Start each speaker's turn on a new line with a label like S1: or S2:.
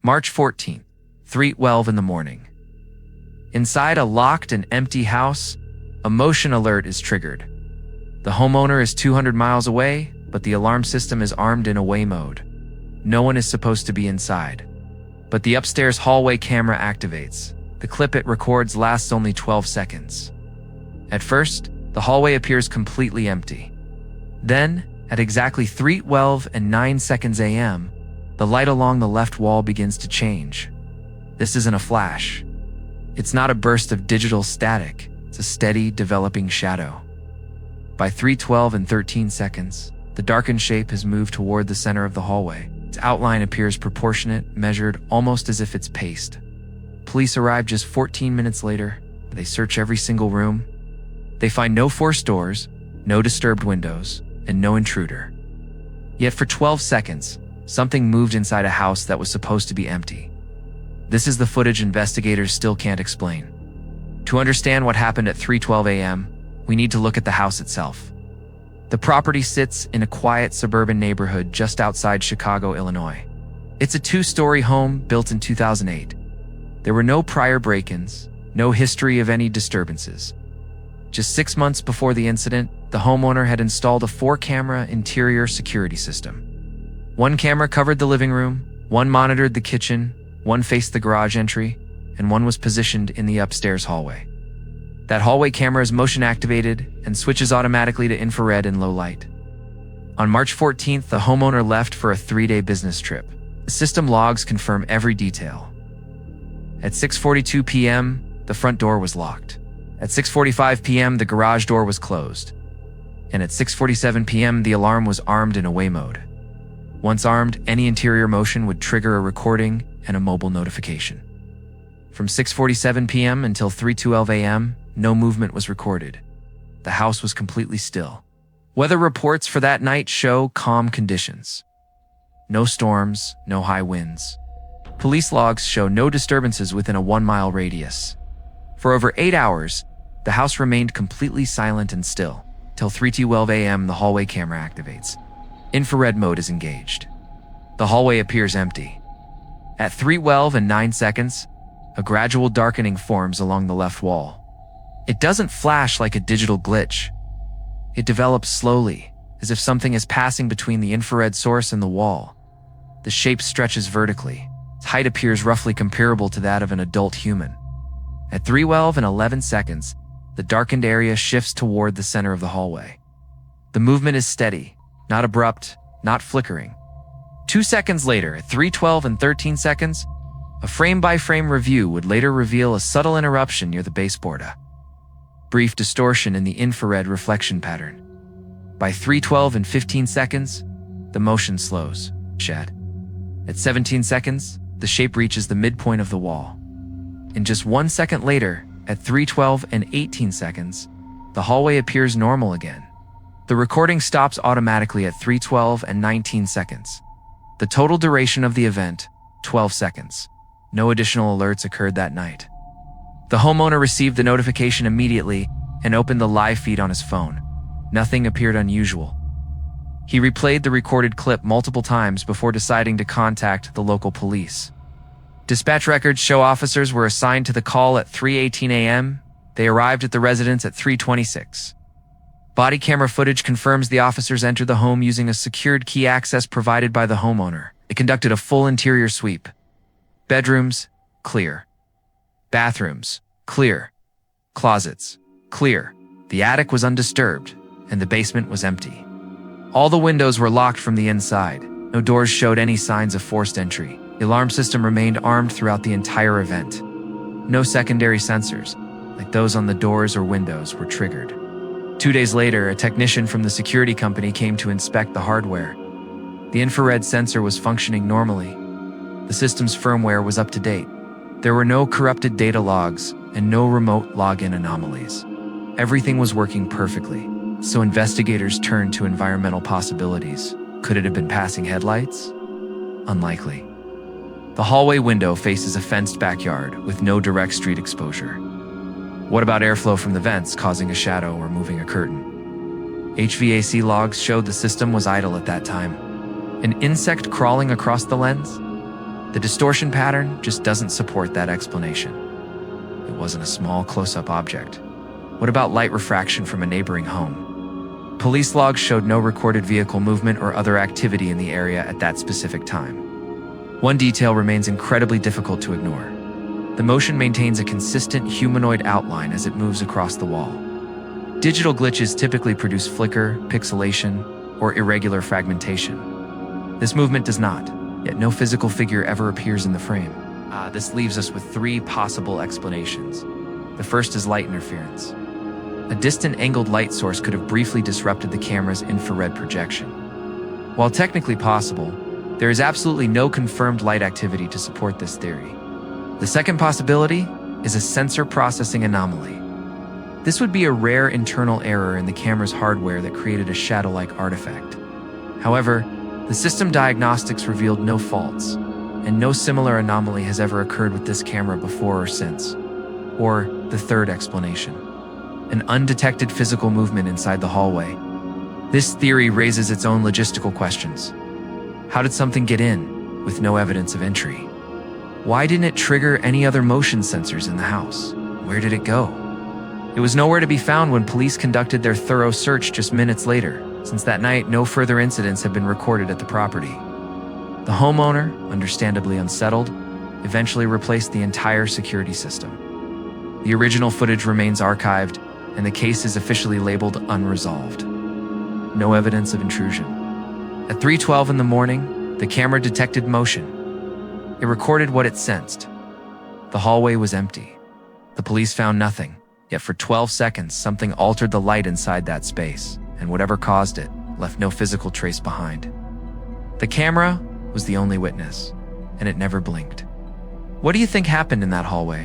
S1: March 14th, 3:12 in the morning. Inside a locked and empty house, a motion alert is triggered. The homeowner is 200 miles away, but the alarm system is armed in away mode. No one is supposed to be inside. But the upstairs hallway camera activates. The clip it records lasts only 12 seconds. At first, the hallway appears completely empty. Then, at exactly 3:12 and 9 seconds a.m., the light along the left wall begins to change. This isn't a flash. It's not a burst of digital static. It's a steady, developing shadow. By 3:12 and 13 seconds, the darkened shape has moved toward the center of the hallway. Its outline appears proportionate, measured, almost as if it's paced. Police arrive just 14 minutes later. They search every single room. They find no forced doors, no disturbed windows, and no intruder. Yet for 12 seconds, something moved inside a house that was supposed to be empty. This is the footage investigators still can't explain. To understand what happened at 3:12 a.m., we need to look at the house itself. The property sits in a quiet suburban neighborhood just outside Chicago, Illinois. It's a 2-story home built in 2008. There were no prior break-ins, no history of any disturbances. Just 6 months before the incident, the homeowner had installed a 4-camera interior security system. One camera covered the living room, one monitored the kitchen, one faced the garage entry, and one was positioned in the upstairs hallway. That hallway camera is motion activated and switches automatically to infrared and low light. On March 14th, the homeowner left for a 3-day business trip. The system logs confirm every detail. At 6:42 p.m., the front door was locked. At 6:45 p.m., the garage door was closed. And at 6:47 p.m., the alarm was armed in away mode. Once armed, any interior motion would trigger a recording and a mobile notification. From 6:47 p.m. until 3:12 a.m., no movement was recorded. The house was completely still. Weather reports for that night show calm conditions. No storms, no high winds. Police logs show no disturbances within a 1-mile radius. For over 8 hours, the house remained completely silent and still. Till 3:12 a.m., the hallway camera activates. Infrared mode is engaged. The hallway appears empty. At 3:12 and 9 seconds, a gradual darkening forms along the left wall. It doesn't flash like a digital glitch. It develops slowly, as if something is passing between the infrared source and the wall. The shape stretches vertically. Its height appears roughly comparable to that of an adult human. At 3:12 and 11 seconds, the darkened area shifts toward the center of the hallway. The movement is steady, not abrupt, not flickering. 2 seconds later, at 3:12 and 13 seconds, a frame-by-frame review would later reveal a subtle interruption near the baseboard, a brief distortion in the infrared reflection pattern. By 3:12 and 15 seconds, the motion slows, shed. At 17 seconds, the shape reaches the midpoint of the wall. And just 1 second later, at 3:12 and 18 seconds, the hallway appears normal again. The recording stops automatically at 3:12 and 19 seconds. The total duration of the event, 12 seconds. No additional alerts occurred that night. The homeowner received the notification immediately and opened the live feed on his phone. Nothing appeared unusual. He replayed the recorded clip multiple times before deciding to contact the local police. Dispatch records show officers were assigned to the call at 3:18 a.m. They arrived at the residence at 3:26. Body camera footage confirms the officers entered the home using a secured key access provided by the homeowner. They conducted a full interior sweep. Bedrooms, clear. Bathrooms, clear. Closets, clear. The attic was undisturbed, and the basement was empty. All the windows were locked from the inside. No doors showed any signs of forced entry. The alarm system remained armed throughout the entire event. No secondary sensors, like those on the doors or windows, were triggered. 2 days later, a technician from the security company came to inspect the hardware. The infrared sensor was functioning normally. The system's firmware was up to date. There were no corrupted data logs and no remote login anomalies. Everything was working perfectly, so investigators turned to environmental possibilities. Could it have been passing headlights? Unlikely. The hallway window faces a fenced backyard with no direct street exposure. What about airflow from the vents causing a shadow or moving a curtain? HVAC logs showed the system was idle at that time. An insect crawling across the lens? The distortion pattern just doesn't support that explanation. It wasn't a small close-up object. What about light refraction from a neighboring home? Police logs showed no recorded vehicle movement or other activity in the area at that specific time. One detail remains incredibly difficult to ignore. The motion maintains a consistent humanoid outline as it moves across the wall. Digital glitches typically produce flicker, pixelation, or irregular fragmentation. This movement does not, yet no physical figure ever appears in the frame. This leaves us with three possible explanations. The first is light interference. A distant angled light source could have briefly disrupted the camera's infrared projection. While technically possible, there is absolutely no confirmed light activity to support this theory. The second possibility is a sensor processing anomaly. This would be a rare internal error in the camera's hardware that created a shadow-like artifact. However, the system diagnostics revealed no faults, and no similar anomaly has ever occurred with this camera before or since. Or the third explanation, an undetected physical movement inside the hallway. This theory raises its own logistical questions. How did something get in with no evidence of entry? Why didn't it trigger any other motion sensors in the house? Where did it go? It was nowhere to be found when police conducted their thorough search just minutes later. Since that night, no further incidents have been recorded at the property. The homeowner, understandably unsettled, eventually replaced the entire security system. The original footage remains archived, and the case is officially labeled unresolved. No evidence of intrusion. At 3:12 in the morning, the camera detected motion. It recorded what it sensed. The hallway was empty. The police found nothing, yet for 12 seconds, something altered the light inside that space, and whatever caused it left no physical trace behind. The camera was the only witness, and it never blinked. What do you think happened in that hallway?